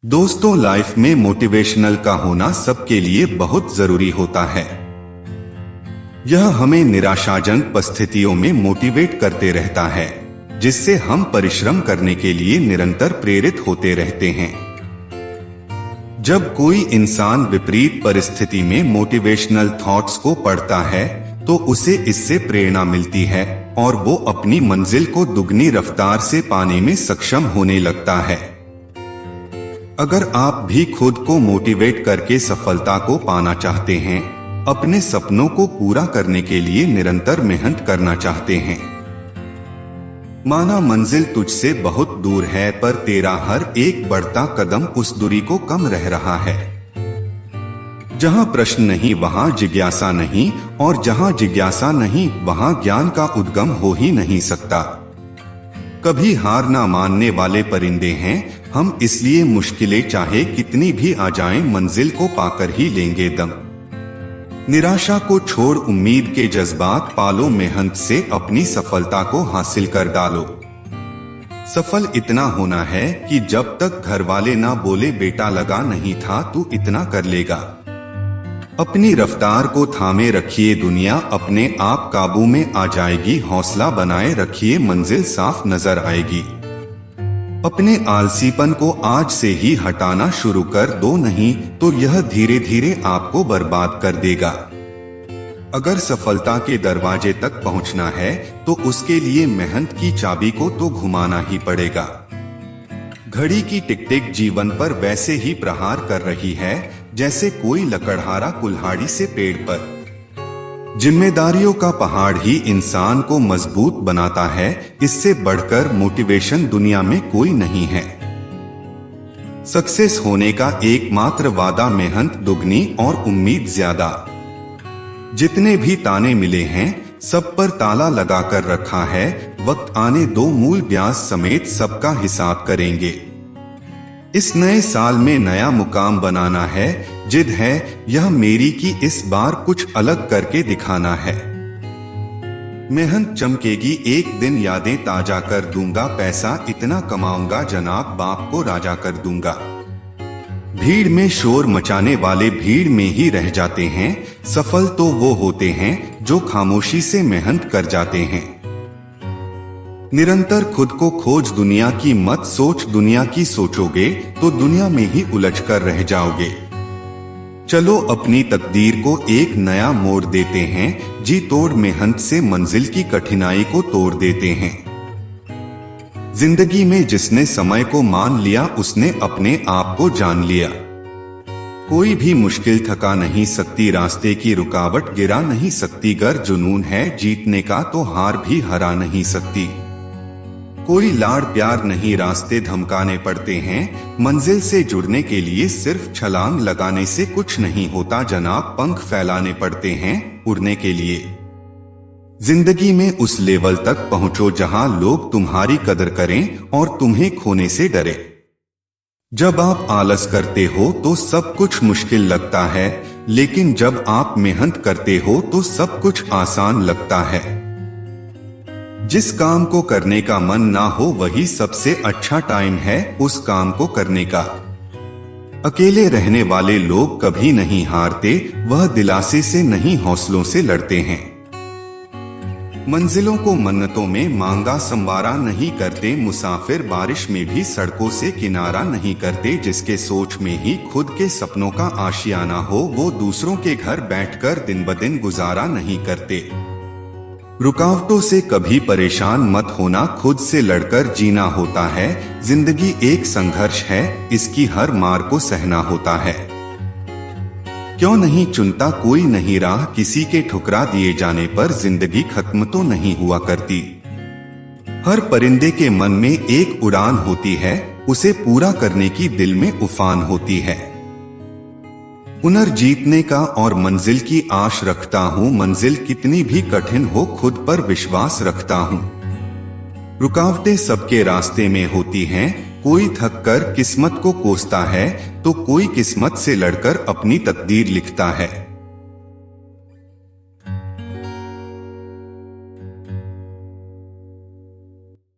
दोस्तों, लाइफ में मोटिवेशनल का होना सबके लिए बहुत जरूरी होता है। यह हमें निराशाजनक परिस्थितियों में मोटिवेट करते रहता है, जिससे हम परिश्रम करने के लिए निरंतर प्रेरित होते रहते हैं। जब कोई इंसान विपरीत परिस्थिति में मोटिवेशनल थॉट्स को पढ़ता है तो उसे इससे प्रेरणा मिलती है और वो अपनी मंजिल को दुगनी रफ्तार से पाने में सक्षम होने लगता है। अगर आप भी खुद को मोटिवेट करके सफलता को पाना चाहते हैं, अपने सपनों को पूरा करने के लिए निरंतर मेहनत करना चाहते हैं, माना मंजिल तुझसे बहुत दूर है पर तेरा हर एक बढ़ता कदम उस दूरी को कम रह रहा है। जहां प्रश्न नहीं वहां जिज्ञासा नहीं, और जहां जिज्ञासा नहीं वहां ज्ञान का उद्गम हो ही नहीं सकता। कभी हार ना मानने वाले परिंदे हैं हम, इसलिए मुश्किलें चाहे कितनी भी आ जाएं मंजिल को पाकर ही लेंगे दम। निराशा को छोड़ उम्मीद के जज्बात पालो, मेहनत से अपनी सफलता को हासिल कर डालो। सफल इतना होना है कि जब तक घर वाले ना बोले बेटा लगा नहीं था तू इतना कर लेगा। अपनी रफ्तार को थामे रखिए, दुनिया अपने आप काबू में आ जाएगी। हौसला बनाए रखिए, मंजिल साफ नजर आएगी। अपने आलसीपन को आज से ही हटाना शुरू कर दो, नहीं तो यह धीरे धीरे आपको बर्बाद कर देगा। अगर सफलता के दरवाजे तक पहुंचना है तो उसके लिए मेहनत की चाबी को तो घुमाना ही पड़ेगा। घड़ी की टिक टिक जीवन पर वैसे ही प्रहार कर रही है जैसे कोई लकड़हारा कुल्हाड़ी से पेड़ पर। जिम्मेदारियों का पहाड़ ही इंसान को मजबूत बनाता है, इससे बढ़कर मोटिवेशन दुनिया में कोई नहीं है। सक्सेस होने का एकमात्र वादा मेहनत दुगनी और उम्मीद ज्यादा। जितने भी ताने मिले हैं सब पर ताला लगा कर रखा है, वक्त आने दो मूल ब्याज समेत सबका हिसाब करेंगे। इस नए साल में नया मुकाम बनाना है, जिद है यह मेरी कि इस बार कुछ अलग करके दिखाना है। मेहनत चमकेगी एक दिन, यादें ताजा कर दूंगा, पैसा इतना कमाऊंगा जनाब बाप को राजा कर दूंगा। भीड़ में शोर मचाने वाले भीड़ में ही रह जाते हैं, सफल तो वो होते हैं जो खामोशी से मेहनत कर जाते हैं। निरंतर खुद को खोज, दुनिया की मत सोच, दुनिया की सोचोगे तो दुनिया में ही उलझ कर रह जाओगे। चलो अपनी तकदीर को एक नया मोड़ देते हैं, जी तोड़ मेहनत से मंजिल की कठिनाई को तोड़ देते हैं। जिंदगी में जिसने समय को मान लिया उसने अपने आप को जान लिया। कोई भी मुश्किल थका नहीं सकती, रास्ते की रुकावट गिरा नहीं सकती। गर जुनून है जीतने का तो हार भी हरा नहीं सकती। कोई लाड़ प्यार नहीं, रास्ते धमकाने पड़ते हैं। मंजिल से जुड़ने के लिए सिर्फ छलांग लगाने से कुछ नहीं होता जनाब, पंख फैलाने पड़ते हैं उड़ने के लिए। जिंदगी में उस लेवल तक पहुंचो जहां लोग तुम्हारी कदर करें और तुम्हें खोने से डरे। जब आप आलस करते हो तो सब कुछ मुश्किल लगता है, लेकिन जब आप मेहनत करते हो तो सब कुछ आसान लगता है। जिस काम को करने का मन ना हो वही सबसे अच्छा टाइम है उस काम को करने का। अकेले रहने वाले लोग कभी नहीं हारते, वह दिलासे से नहीं हौसलों से लड़ते हैं। मंजिलों को मन्नतों में मांगा संवारा नहीं करते, मुसाफिर बारिश में भी सड़कों से किनारा नहीं करते। जिसके सोच में ही खुद के सपनों का आशियाना हो वो दूसरों के घर बैठकर दिन ब दिन गुजारा नहीं करते। रुकावटों से कभी परेशान मत होना, खुद से लड़कर जीना होता है। जिंदगी एक संघर्ष है, इसकी हर मार को सहना होता है। क्यों नहीं चुनता कोई नहीं राह, किसी के ठुकरा दिए जाने पर जिंदगी खत्म तो नहीं हुआ करती। हर परिंदे के मन में एक उड़ान होती है, उसे पूरा करने की दिल में उफान होती है। पुनर्जीतने का और मंजिल की आश रखता हूँ, मंजिल कितनी भी कठिन हो खुद पर विश्वास रखता हूँ। रुकावटें सबके रास्ते में होती हैं, कोई थक कर किस्मत को कोसता है तो कोई किस्मत से लड़कर अपनी तकदीर लिखता है।